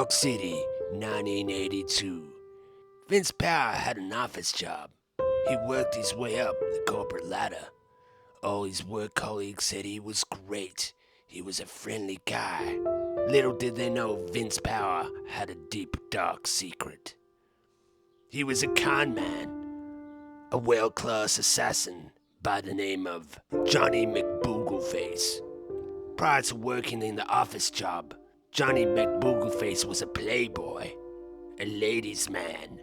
York City, 1982. Vince Power had an office job. He worked his way up the corporate ladder. All his work colleagues said he was great. He was a friendly guy. Little did they know Vince Power had a deep, dark secret. He was a con man, a world-class assassin by the name of Johnny McBoogleface. Prior to working in the office job, Johnny McBoogleface was a playboy, a ladies' man,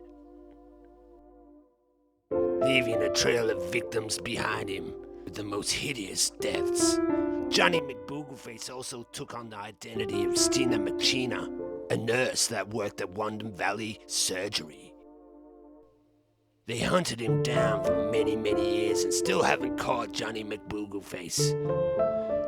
leaving a trail of victims behind him with the most hideous deaths. Johnny McBoogleface also took on the identity of Stina McChina, a nurse that worked at Wandham Valley Surgery. They hunted him down for many, many years and still haven't caught Johnny McBoogleface.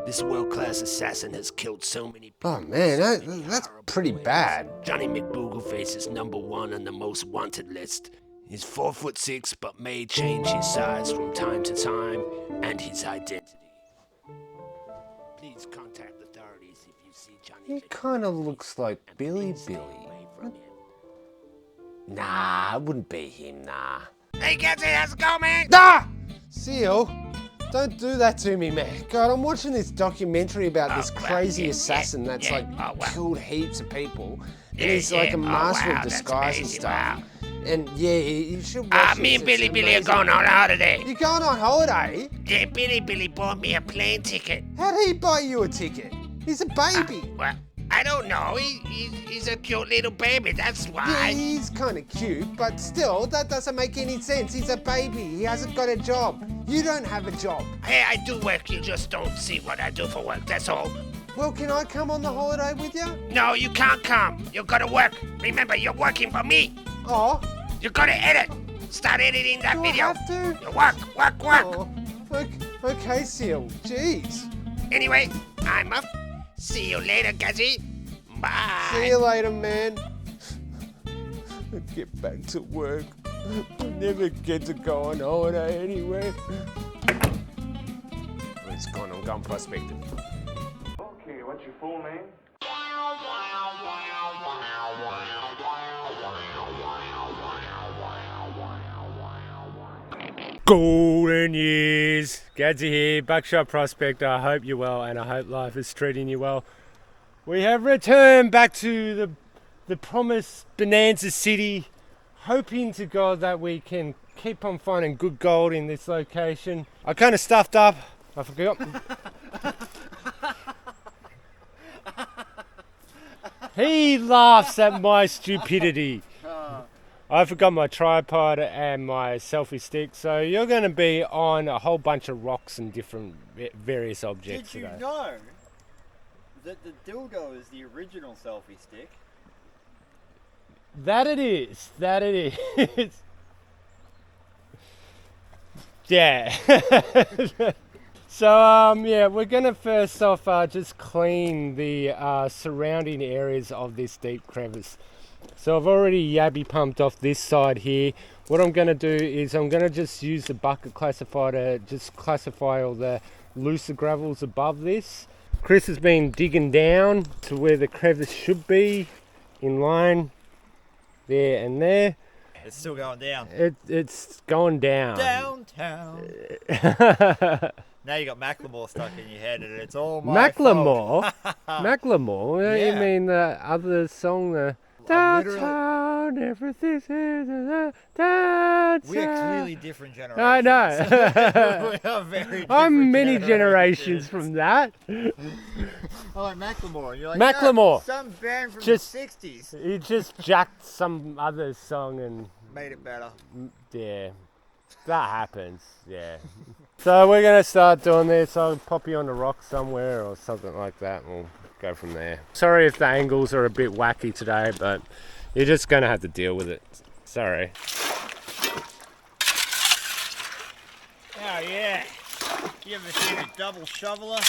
This world-class assassin has killed so many people. Oh man, that's pretty bad. Johnny McBoogleface is #1 on the most wanted list. He's 4'6", but may change his size from time to time and his identity. Please contact authorities if you see Johnny. He kind of looks like Billy. Nah, it wouldn't be him, nah. Hey, Gatsy, how's it going, man? Nah! Seal, don't do that to me, man. God, I'm watching this documentary about this crazy assassin that's killed heaps of people. And he's like a master of disguise and stuff. And yeah, you should watch me and Billy are going on holiday. You're going on holiday? Yeah, Billy bought me a plane ticket. How'd he buy you a ticket? He's a baby. Well, I don't know. He's a cute little baby, that's why. Yeah, he's kind of cute, but still, that doesn't make any sense. He's a baby. He hasn't got a job. You don't have a job. Hey, I do work. You just don't see what I do for work, that's all. Well, can I come on the holiday with you? No, you can't come. You gotta work. Remember, you're working for me. Oh. You gotta edit. Start editing that video. I have to? You work. Oh, okay, Seal. Jeez. Anyway, I'm up. See you later, Gazzy. Bye. See you later, man. Get back to work. We'll never get to go on holiday anyway. It's gone. I'm going prospecting. Okay, what's your full name? Golden years. Gadsy here, Buckshot Prospector. I hope you're well and I hope life is treating you well. We have returned back to the promised Bonanza City, hoping to God that we can keep on finding good gold in this location. I kind of stuffed up. I forgot. He laughs at my stupidity. I forgot my tripod and my selfie stick, so you're going to be on a whole bunch of rocks and different various objects today. Did you know that the dildo is the original selfie stick? That it is. Yeah. So, yeah, we're going to first off just clean the surrounding areas of this deep crevice. So I've already yabby pumped off this side here. What I'm going to do is I'm going to just use the bucket classifier to just classify all the looser gravels above this. Chris has been digging down to where the crevice should be, in line there and there. It's still going down. It's going down. Downtown. Now you got Macklemore stuck in your head and it's all my Macklemore? fault. Macklemore? Yeah. You mean the other song, the downtown, everything is downtown. We are clearly different generations. I know. We are very different. I'm many generations from that. I like Macklemore. And you're like, Macklemore. No, some band from Just- the 60s. He just jacked some other song and Made it better. yeah, that happens, yeah. So we're going to start doing this. I'll pop you on the rock somewhere or something like that and we'll go from there. Sorry if the angles are a bit wacky today, but you're just going to have to deal with it. Sorry. Oh yeah. You ever seen a double shoveler?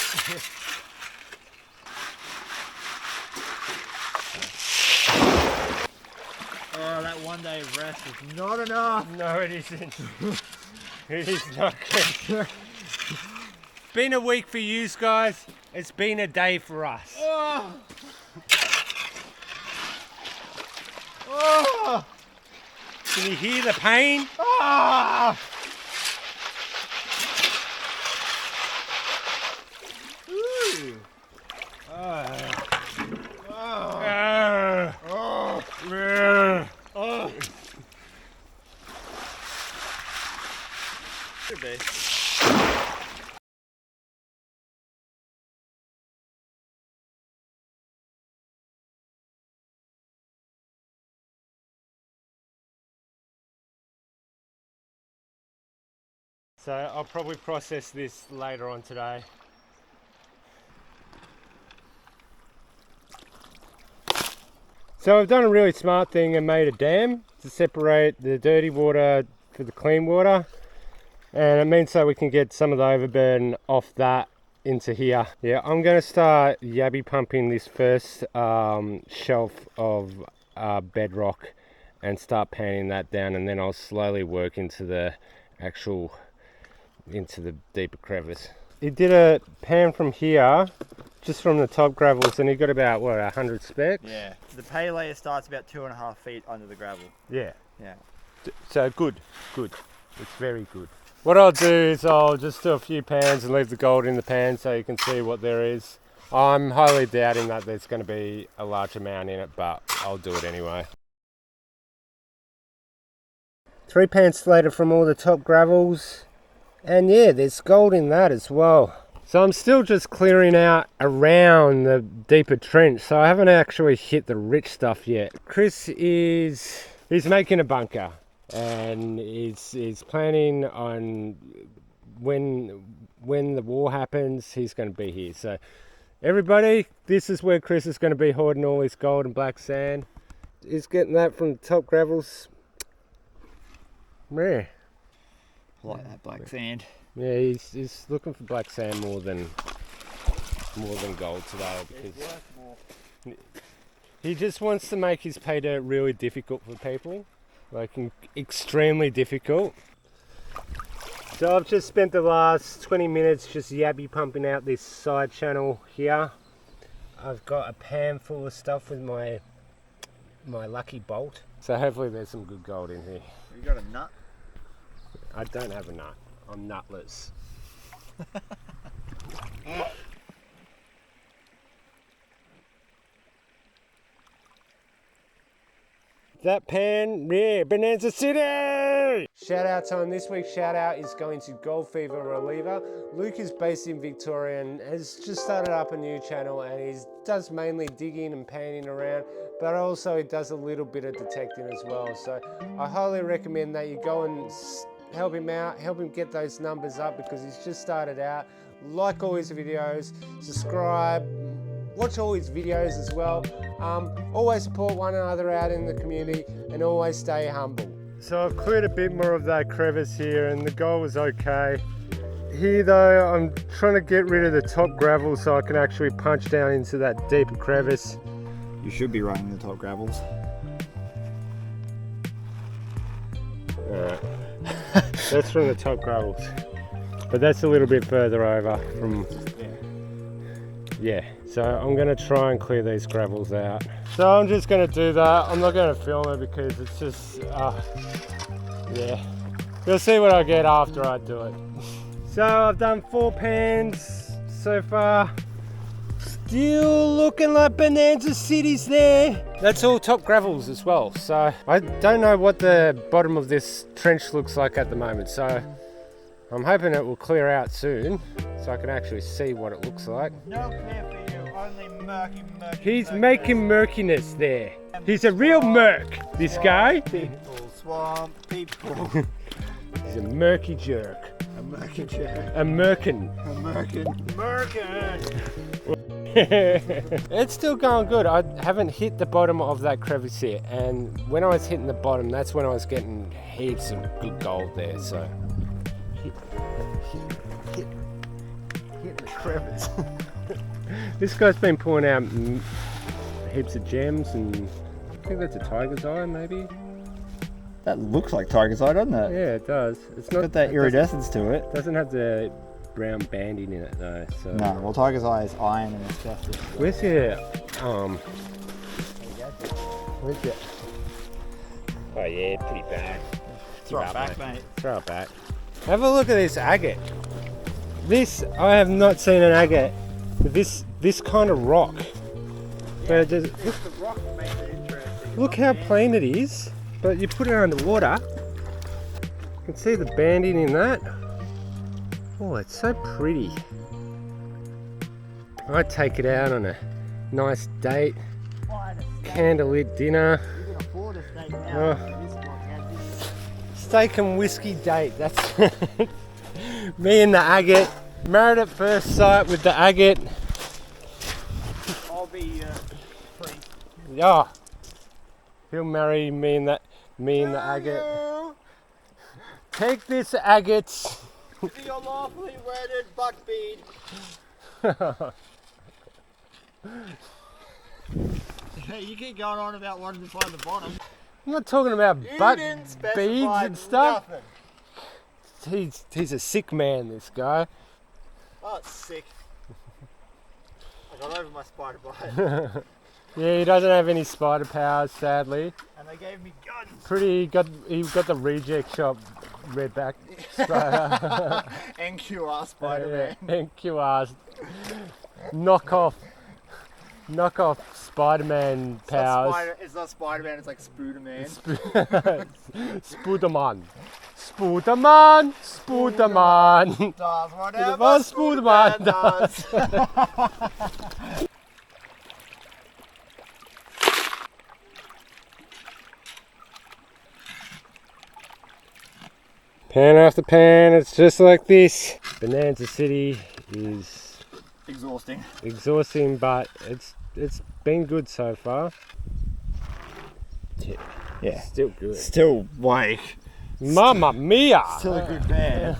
Oh, that one day of rest is not enough. No, it isn't. It is not good. Been a week for you guys. It's been a day for us. Oh. Can you hear the pain? Ah! Ooh. Could be. So I'll probably process this later on today. So I've done a really smart thing and made a dam to separate the dirty water for the clean water, and it means that we can get some of the overburden off that into here. Yeah, I'm going to start yabby pumping this first shelf of bedrock and start panning that down, and then I'll slowly work into the deeper crevice. He did a pan from here, just from the top gravels, and he got about, what, 100 specks? Yeah. The pay layer starts about 2.5 feet under the gravel. Yeah. Yeah. So good. It's very good. What I'll do is I'll just do a few pans and leave the gold in the pan so you can see what there is. I'm highly doubting that there's going to be a large amount in it, but I'll do it anyway. 3 pans later from all the top gravels. And yeah, there's gold in that as well. So I'm still just clearing out around the deeper trench, so I haven't actually hit the rich stuff yet. Chris he's making a bunker, and he's planning on when the war happens, he's going to be here. So everybody, this is where Chris is going to be hoarding all his gold and black sand. He's getting that from the top gravels. Yeah. I like that black sand. Yeah, he's looking for black sand more than gold today, because he just wants to make his pay dirt really difficult for people, like extremely difficult. So I've just spent the last 20 minutes just yabby pumping out this side channel here. I've got a pan full of stuff with my lucky bolt, so hopefully there's some good gold in here. You got a nut? I don't have a nut. I'm nutless. That pan, yeah, Bonanza City! Shout out time. This week's shout out is going to Gold Fever Reliever. Luke is based in Victoria and has just started up a new channel, and he does mainly digging and panning around, but also he does a little bit of detecting as well. So I highly recommend that you go and help him out, help him get those numbers up, because he's just started out. Like all his videos, subscribe, watch all his videos as well. Always support one another out in the community, and always stay humble. So I've cleared a bit more of that crevice here, and the gold was okay. Here though, I'm trying to get rid of the top gravel so I can actually punch down into that deeper crevice. You should be running the top gravels. Alright. That's from the top gravels, but that's a little bit further over from, yeah. So I'm going to try and clear these gravels out. So I'm just going to do that. I'm not going to film it because it's just, yeah. You'll see what I get after I do it. So I've done 4 pans so far. Still looking like Bonanza City's there. That's all top gravels as well. So I don't know what the bottom of this trench looks like at the moment. So I'm hoping it will clear out soon so I can actually see what it looks like. No clear for you, only murky. He's making murkiness there. He's a real murk, this guy. People, swamp people. He's a murky jerk. A murky jerk. A merkin. A merkin. It's still going good. I haven't hit the bottom of that crevice yet, and when I was hitting the bottom, that's when I was getting heaps of good gold there. So hit the crevice. This guy's been pulling out heaps of gems, and I think that's a tiger's eye, maybe. That looks like tiger's eye, doesn't it? Yeah, it does. It's not got that iridescence to it. Doesn't have the brown banding in it though. So. No, well, tiger's eye is iron and it's just. Where's your Where's your? Oh yeah, pretty bad. Throw it back, mate. Throw it back. Have a look at this agate. This, I have not seen an agate with this kind of rock. But it just, It's the rock that makes it interesting. look how plain it is, but you put it underwater. You can see the banding in that. Oh, it's so pretty. I'd take it out on a nice date, candlelit dinner. You can afford a steak now. Oh. This block has this. Steak and whiskey date, that's me and the agate. Married at first sight with the agate. I'll be free. Yeah, he'll marry me and the agate. Take this, agates. Be your lawfully wedded buckbead. Hey, you keep going on about wanting to find the bottom. I'm not talking about butt didn't beads specify and stuff. nothing. He's a sick man, this guy. Oh, it's sick. I got over my spider bite. Yeah, he doesn't have any spider powers, sadly. And they gave me guns. He got the reject shop redback NQR Spider-Man. NQR's knockoff Spider-Man powers. It's not Spider-Man, it's like Spooderman. Spooderman. Spooderman. Spooderman. Does whatever Spooderman does. Pan after pan, it's just like this. Bonanza City is Exhausting. but it's been good so far. Yeah. Still good. Still like. Mamma mia! Still a good band.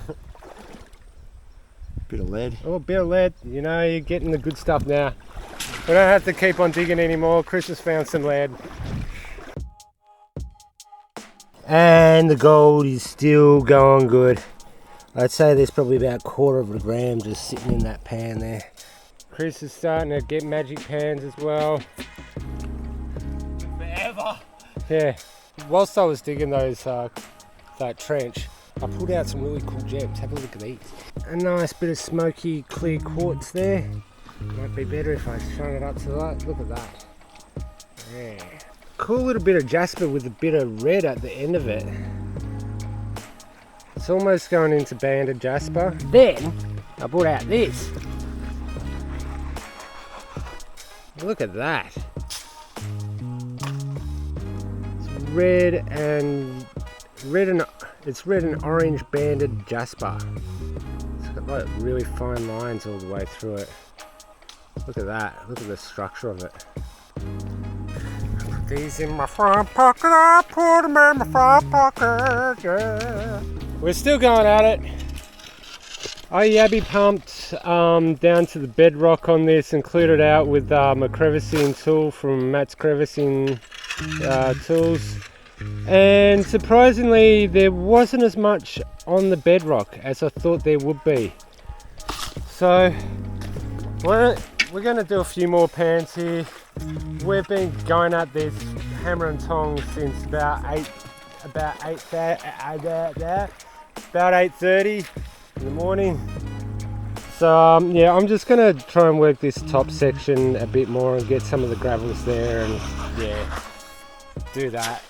Bit of lead. Oh, bit of lead. You know, you're getting the good stuff now. We don't have to keep on digging anymore. Chris has found some lead. And the gold is still going good. I'd say there's probably about 1/4 of a gram just sitting in that pan there. Chris is starting to get magic pans as well. Forever. Yeah. Whilst I was digging that trench, I pulled out some really cool gems. Have a look at these. A nice bit of smoky clear quartz there. Might be better if I shine it up to the light. Look at that. Yeah. Cool little bit of jasper with a bit of red at the end of it. It's almost going into banded jasper. Then I brought out this. Look at that. It's red and orange banded jasper. It's got like really fine lines all the way through it. Look at that. Look at the structure of it. These in my front pocket, I put them in my front pocket, yeah. We're still going at it. I yabby pumped down to the bedrock on this and cleared it out with my crevicing tool from Matt's crevicing tools. And surprisingly, there wasn't as much on the bedrock as I thought there would be. So, we're going to do a few more pans here. We've been going at this hammer and tongs since about 8:30 in the morning. So yeah, I'm just gonna try and work this top section a bit more and get some of the gravels there, and yeah, do that.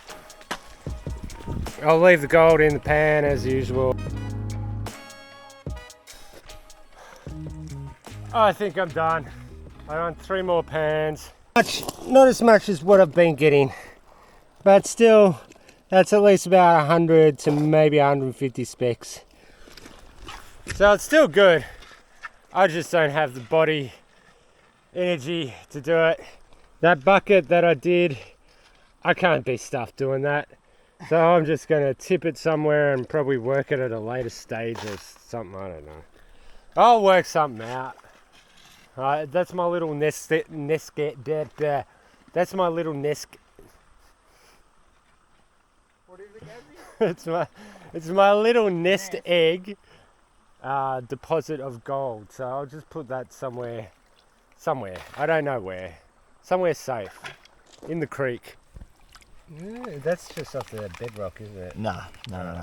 I'll leave the gold in the pan as usual. I think I'm done. I want 3 more pans. Not as much as what I've been getting, but still, that's at least about 100 to maybe 150 specs. So it's still good. I just don't have the body energy to do it. That bucket that I did, I can't be stuffed doing that. So I'm just gonna tip it somewhere and probably work it at a later stage or something, I don't know. I'll work something out. That's my little nest. That's my little nest. What is it, Gabby? It's my little nest egg deposit of gold. So I'll just put that somewhere. I don't know where. Somewhere safe in the creek. Yeah, that's just off the bedrock, isn't it? No.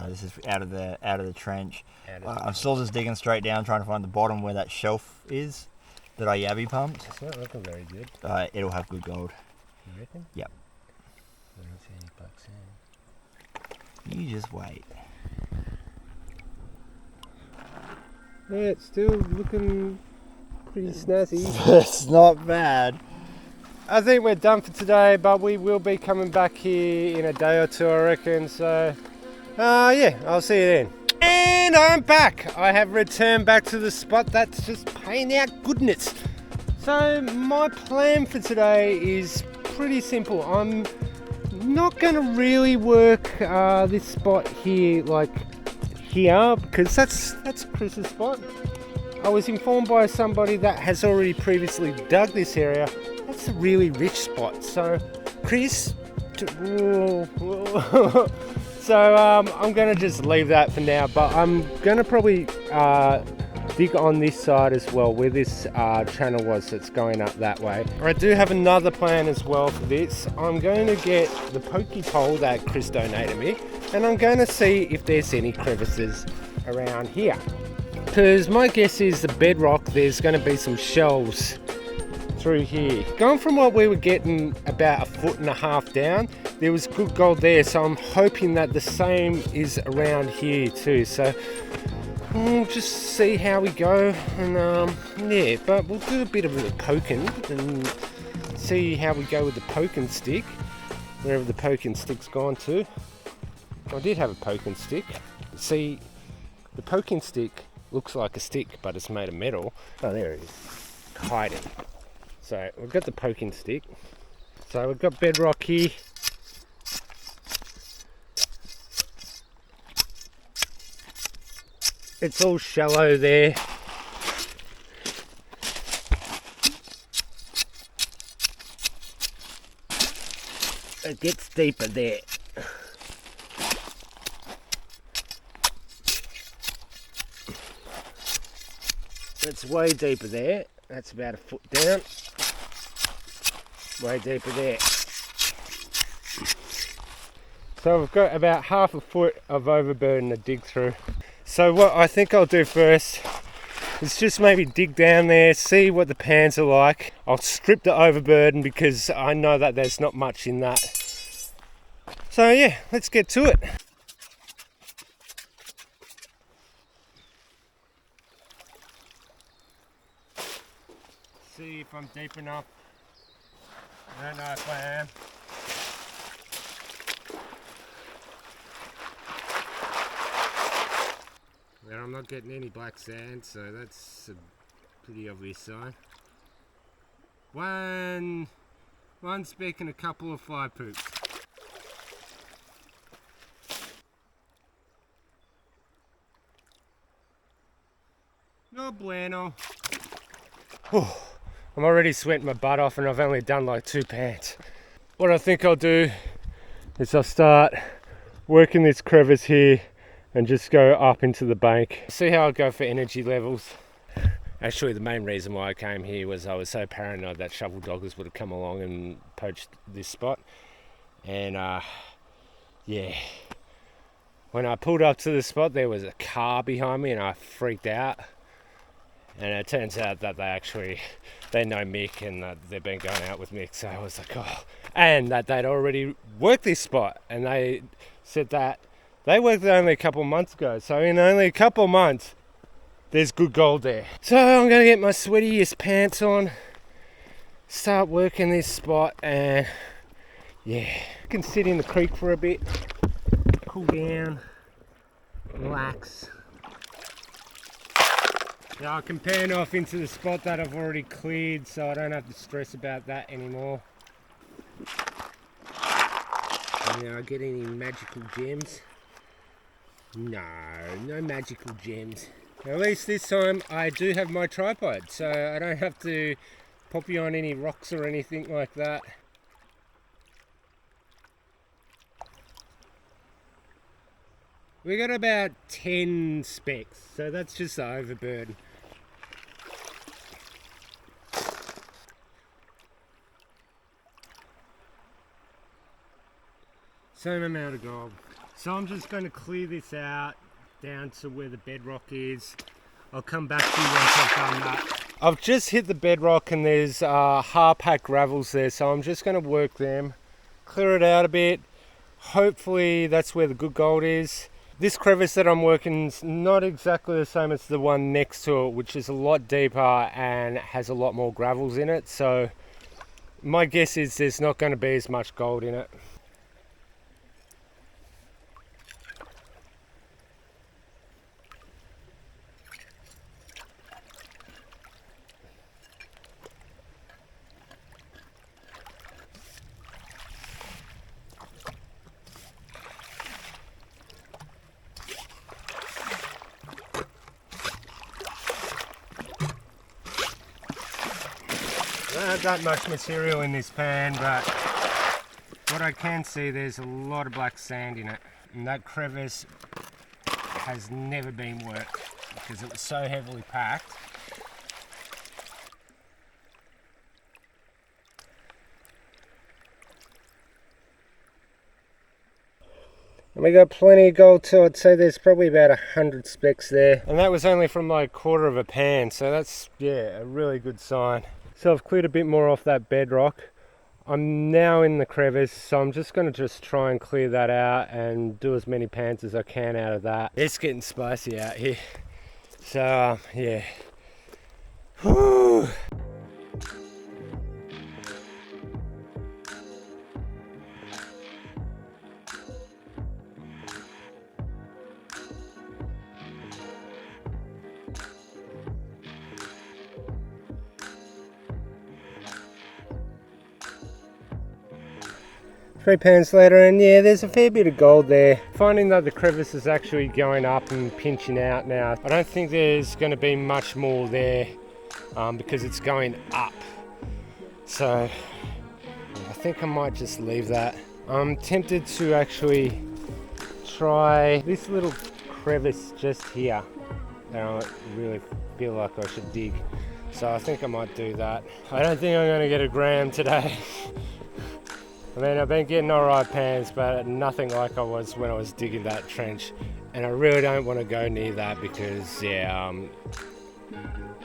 This is out of the trench. Out of the I'm still just digging straight down, trying to find the bottom where that shelf is that I yabby pumped. It's not looking very good. It'll have good gold. You reckon? Yep. I don't see any black sand. You just wait. Yeah, it's still looking pretty snazzy. It's not bad. I think we're done for today, but we will be coming back here in a day or two, I reckon. So, yeah, I'll see you then. And I'm back. I have returned back to the spot that's just paying out goodness. So my plan for today is pretty simple. I'm not going to really work this spot here, like here, because that's Chris's spot. I was informed by somebody that has already previously dug this area. That's a really rich spot. So, Chris, so I'm going to just leave that for now, but I'm going to probably dig on this side as well, where this channel was that's going up that way. I do have another plan as well for this. I'm going to get the pokey pole that Chris donated me, and I'm going to see if there's any crevices around here. Because my guess is the bedrock, there's going to be some shelves through here. Going from what we were getting about 1.5 foot down, there was good gold there, so I'm hoping that the same is around here too. So we'll just see how we go, and yeah, but we'll do a bit of a poking and see how we go with the poking stick, wherever the poking stick's gone to. I did have a poking stick. See, the poking stick looks like a stick, but it's made of metal. Oh, there it is, hiding. So we've got the poking stick. So we've got bedrock here. It's all shallow there. It gets deeper there. It's way deeper there. That's about 1 foot down. Way deeper there. So we've got about 1/2 foot of overburden to dig through. So what I think I'll do first is just maybe dig down there, see what the pans are like. I'll strip the overburden because I know that there's not much in that. So yeah, let's get to it. See if I'm deep enough. I don't know if I am. Well, I'm not getting any black sand, so that's a pretty obvious sign. One speck and a couple of fly poops. No bueno. I'm already sweating my butt off and I've only done like 2 pans. What I think I'll do is I'll start working this crevice here and just go up into the bank. See how I go for energy levels. Actually, the main reason why I came here was I was so paranoid that shovel doggers would have come along and poached this spot. And yeah, when I pulled up to the spot, there was a car behind me and I freaked out. And it turns out that they know Mick and that they've been going out with Mick. So I was like, oh, and that they'd already worked this spot. And they said that they worked it only a couple of months ago. So in only a couple of months, there's good gold there. So I'm going to get my sweatiest pants on, start working this spot, and yeah, I can sit in the creek for a bit, cool down, relax. Now I can pan off into the spot that I've already cleared, so I don't have to stress about that anymore. Now I get any magical gems? No magical gems. At least this time I do have my tripod, so I don't have to pop you on any rocks or anything like that. We got about 10 specks, so that's just the overburden. Same amount of gold. So I'm just going to clear this out down to where the bedrock is. I'll come back to you once I've done that. I've just hit the bedrock and there's hard-packed gravels there, so I'm just going to work them, clear it out a bit. Hopefully that's where the good gold is. This crevice that I'm working is not exactly the same as the one next to it, which is a lot deeper and has a lot more gravels in it. So my guess is there's not going to be as much gold in it. Not that much material in this pan, but what I can see, there's a lot of black sand in it, and that crevice has never been worked because it was so heavily packed. And we got plenty of gold too. I'd say there's probably about 100 specks there, and that was only from like 1/4 of a pan, so that's, yeah, a really good sign. So I've cleared a bit more off that bedrock. I'm now in the crevice, so I'm just going to try and clear that out and do as many pans as I can out of that. It's getting spicy out here. So, yeah. Whew. 3 pans later, and yeah, there's a fair bit of gold there. Finding that the crevice is actually going up and pinching out now. I don't think there's going to be much more there because it's going up. So I think I might just leave that. I'm tempted to actually try this little crevice just here. I really feel like I should dig. So I think I might do that. I don't think I'm going to get a gram today. I mean, I've been getting alright pans, but nothing like I was when I was digging that trench. And I really don't want to go near that because, yeah,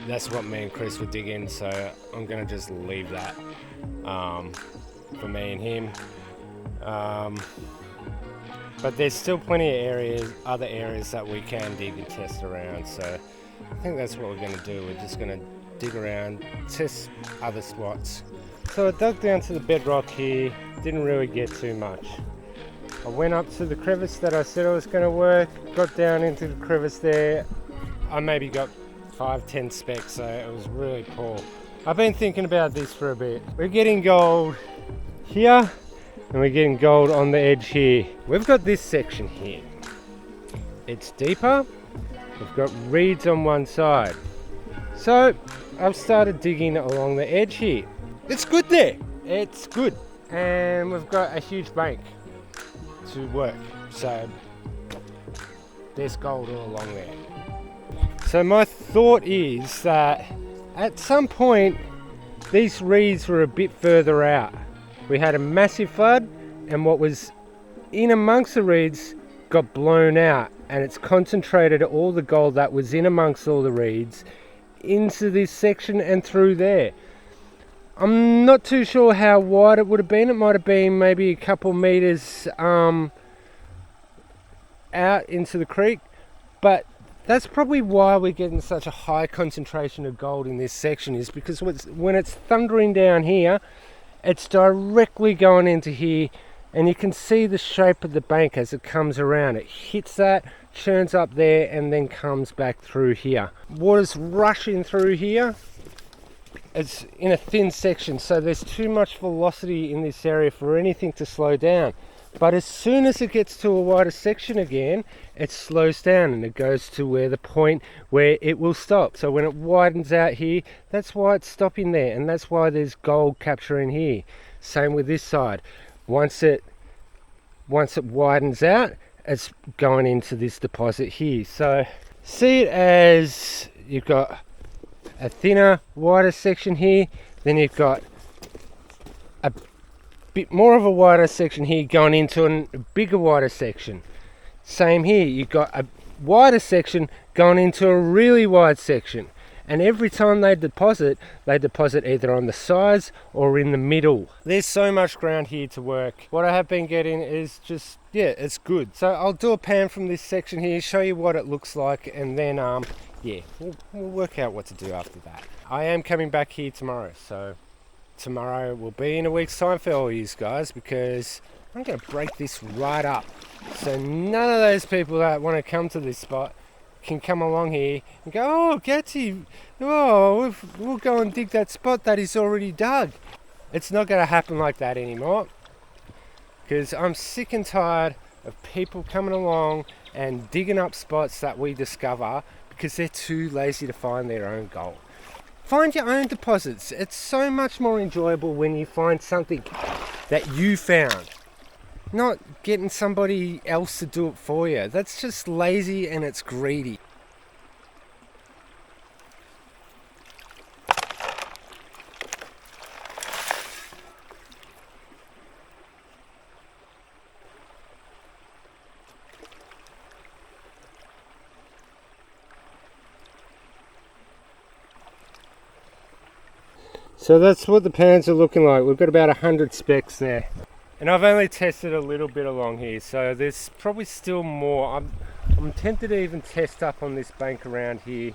that's what me and Chris were digging. So I'm going to just leave that for me and him. But there's still plenty of areas, other areas that we can dig and test around. So I think that's what we're going to do. We're just going to dig around, test other spots. So I dug down to the bedrock here, didn't really get too much. I went up to the crevice that I said I was going to work, got down into the crevice there. I maybe got 5-10 specks, so it was really poor. I've been thinking about this for a bit. We're getting gold here, and we're getting gold on the edge here. We've got this section here. It's deeper. We've got reeds on one side. So I've started digging along the edge here. It's good there. It's good. And we've got a huge bank to work. So there's gold all along there. So my thought is that at some point these reeds were a bit further out. We had a massive flood and what was in amongst the reeds got blown out, and it's concentrated all the gold that was in amongst all the reeds into this section and through there. I'm not too sure how wide it would have been. It might have been maybe a couple meters out into the creek, but that's probably why we're getting such a high concentration of gold in this section, is because when it's thundering down here, it's directly going into here, and you can see the shape of the bank as it comes around. It hits that, churns up there, and then comes back through here. Water's rushing through here. It's in a thin section, so there's too much velocity in this area for anything to slow down. But as soon as it gets to a wider section again, it slows down and it goes to where the point where it will stop. So when it widens out here, that's why it's stopping there, and that's why there's gold capturing here. Same with this side. Once it widens out, it's going into this deposit here. So see it as you've got a thinner, wider section here, then you've got a bit more of a wider section here going into a bigger wider section. Same here, you've got a wider section going into a really wide section. And every time they deposit either on the sides or in the middle. There's so much ground here to work. What I have been getting is just, yeah, it's good. So I'll do a pan from this section here, show you what it looks like, and then, yeah, we'll work out what to do after that. I am coming back here tomorrow, so tomorrow will be in a week's time for all you guys, because I'm going to break this right up. So none of those people that want to come to this spot can come along here and go, oh, Gatsy, oh, we'll go and dig that spot that is already dug. It's not going to happen like that anymore, because I'm sick and tired of people coming along and digging up spots that we discover because they're too lazy to find their own gold. Find your own deposits. It's so much more enjoyable when you find something that you found, not getting somebody else to do it for you. That's just lazy and it's greedy. So that's what the pans are looking like. We've got about 100 specks there. And I've only tested a little bit along here, so there's probably still more. I'm tempted to even test up on this bank around here.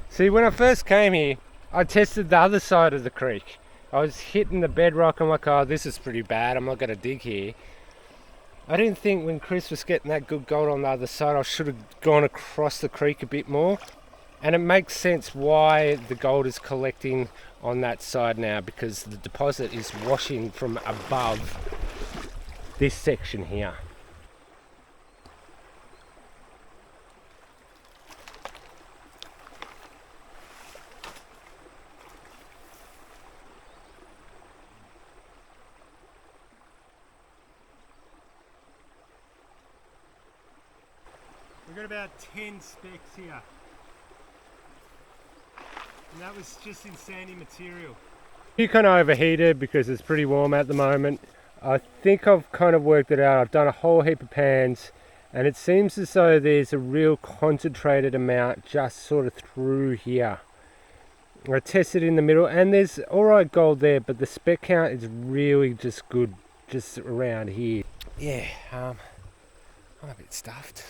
See, when I first came here, I tested the other side of the creek. I was hitting the bedrock. I'm like, oh, this is pretty bad. I'm not going to dig here. I didn't think when Chris was getting that good gold on the other side, I should have gone across the creek a bit more. And it makes sense why the gold is collecting on that side now, because the deposit is washing from above this section here. We've got about 10 specks here. And that was just in sandy material. You kind of overheated because it's pretty warm at the moment. I think I've kind of worked it out. I've done a whole heap of pans and it seems as though there's a real concentrated amount just sort of through here. I tested in the middle and there's alright gold there, but the spec count is really just good just around here. Yeah, I'm a bit stuffed.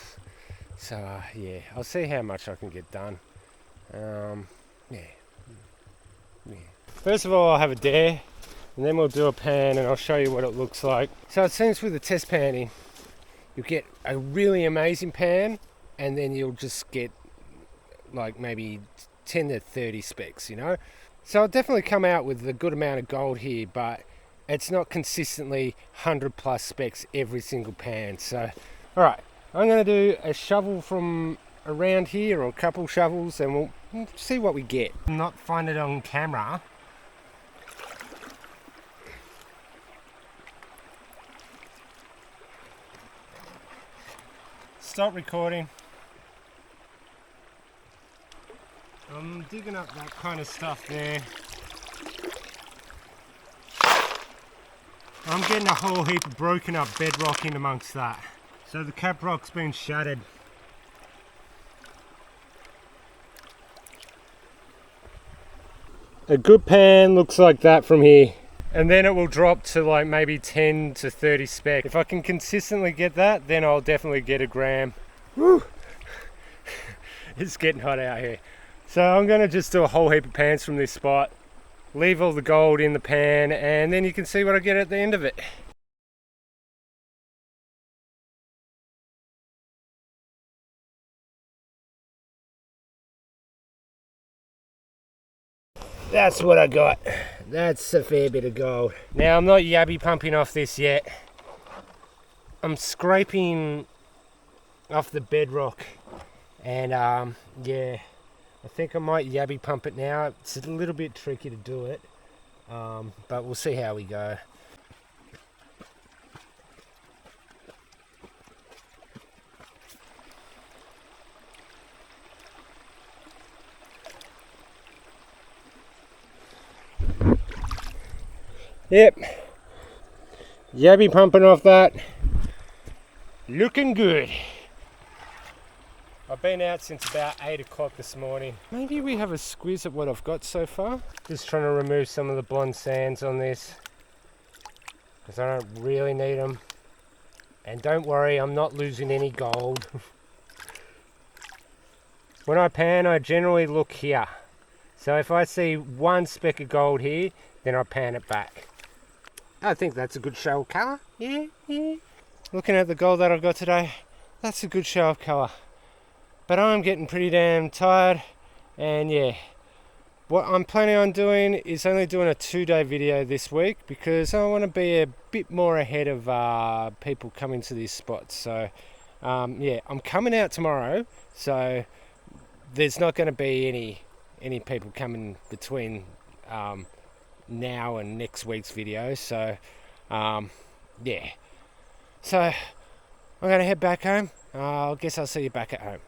So yeah, I'll see how much I can get done. Yeah. First of all, I'll have a dare, and then we'll do a pan, and I'll show you what it looks like. So it seems with the test panning, you'll get a really amazing pan, and then you'll just get like maybe 10 to 30 specks, you know. So I'll definitely come out with a good amount of gold here, but it's not consistently 100 plus specks every single pan. So, all right, I'm going to do a shovel from around here, or a couple shovels, and we'll see what we get. Not find it on camera. Stop recording. I'm digging up that kind of stuff there. I'm getting a whole heap of broken up bedrock in amongst that. So the cap rock's been shattered. A good pan looks like that from here, and then it will drop to like maybe 10 to 30 spec. If I can consistently get that, then I'll definitely get a gram. Woo! It's getting hot out here. So I'm going to just do a whole heap of pans from this spot, leave all the gold in the pan, and then you can see what I get at the end of it. That's what I got. That's a fair bit of gold. Now I'm not yabby pumping off this yet. I'm scraping off the bedrock, and yeah, I think I might yabby pump it now. It's a little bit tricky to do it, but we'll see how we go. Yep, Yabby pumping off that. Looking good. I've been out since about 8 o'clock this morning. Maybe we have a squeeze at what I've got so far. Just trying to remove some of the blonde sands on this, because I don't really need them. And don't worry, I'm not losing any gold. When I pan, I generally look here. So if I see one speck of gold here, then I pan it back. I think that's a good show of colour. Yeah. Looking at the gold that I've got today, that's a good show of colour. But I'm getting pretty damn tired, and yeah. What I'm planning on doing is only doing a 2-day video this week, because I want to be a bit more ahead of people coming to this spot. So yeah, I'm coming out tomorrow, so there's not going to be any people coming between now and next week's video. So yeah, so I'm going to head back home. I guess I'll see you back at home.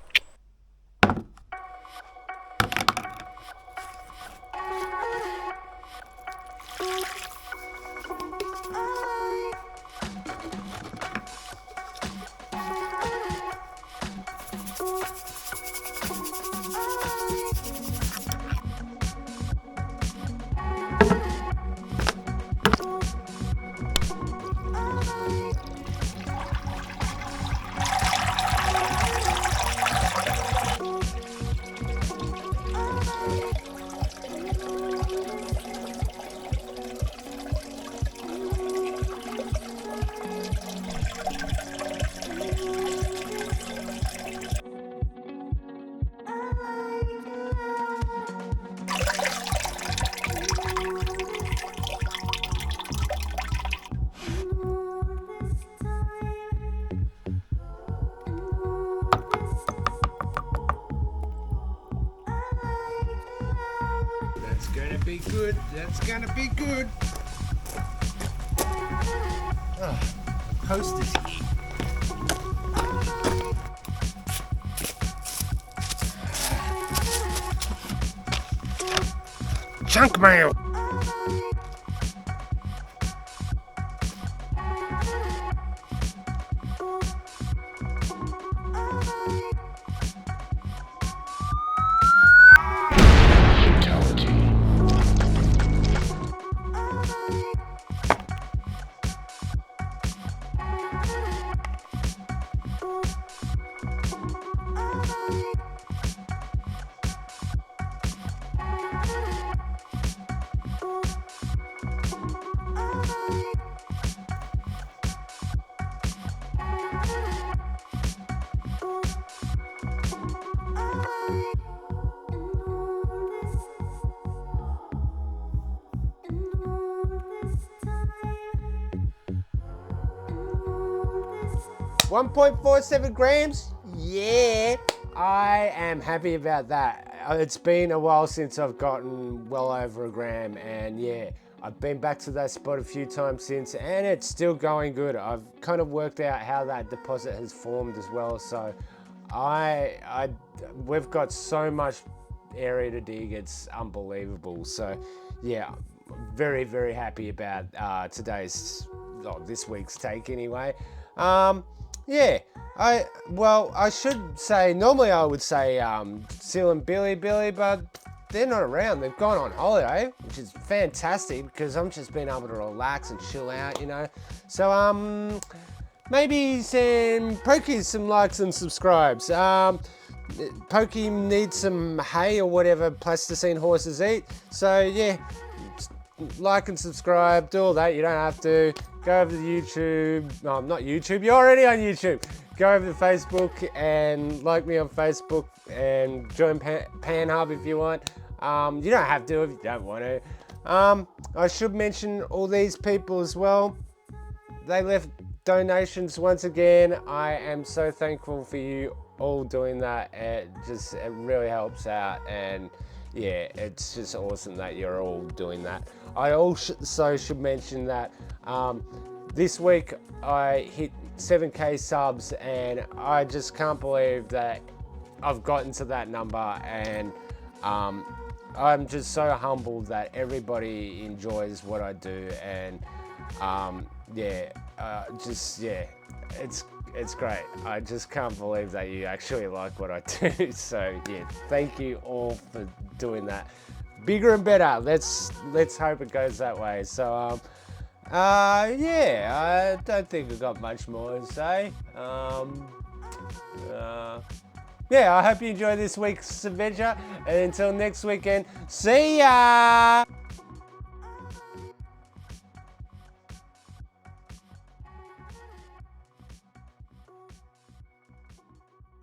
That's gonna be good. That's gonna be good. Oh, coasters here. Junk mail. $1.47 grams. Yeah, I am happy about that. It's been a while since I've gotten well over a gram, and yeah, I've been back to that spot a few times since, and it's still going good. I've kind of worked out how that deposit has formed as well, so we've got so much area to dig, it's unbelievable. So yeah, very, very happy about this week's take anyway. Yeah, I should say, normally I would say Seal and Billy, but they're not around. They've gone on holiday, which is fantastic, because I'm just being able to relax and chill out, you know. So maybe send Pokey some likes and subscribes. Pokey needs some hay or whatever plasticine horses eat. So yeah, like and subscribe, do all that. You don't have to. Go over to YouTube. No, not YouTube. You're already on YouTube. Go over to Facebook and like me on Facebook, and join Panhub if you want. You don't have to if you don't want to. I should mention all these people as well. They left donations once again. I am so thankful for you all doing that. It really helps out, and yeah, it's just awesome that you're all doing that. I also should mention that this week I hit 7K subs, and I just can't believe that I've gotten to that number, and I'm just so humbled that everybody enjoys what I do, and it's great. I just can't believe that you actually like what I do. So yeah, thank you all for doing that. Bigger and better. Let's hope it goes that way. So yeah, I don't think we've got much more to say. Yeah, I hope you enjoyed this week's adventure, and until next weekend, see ya!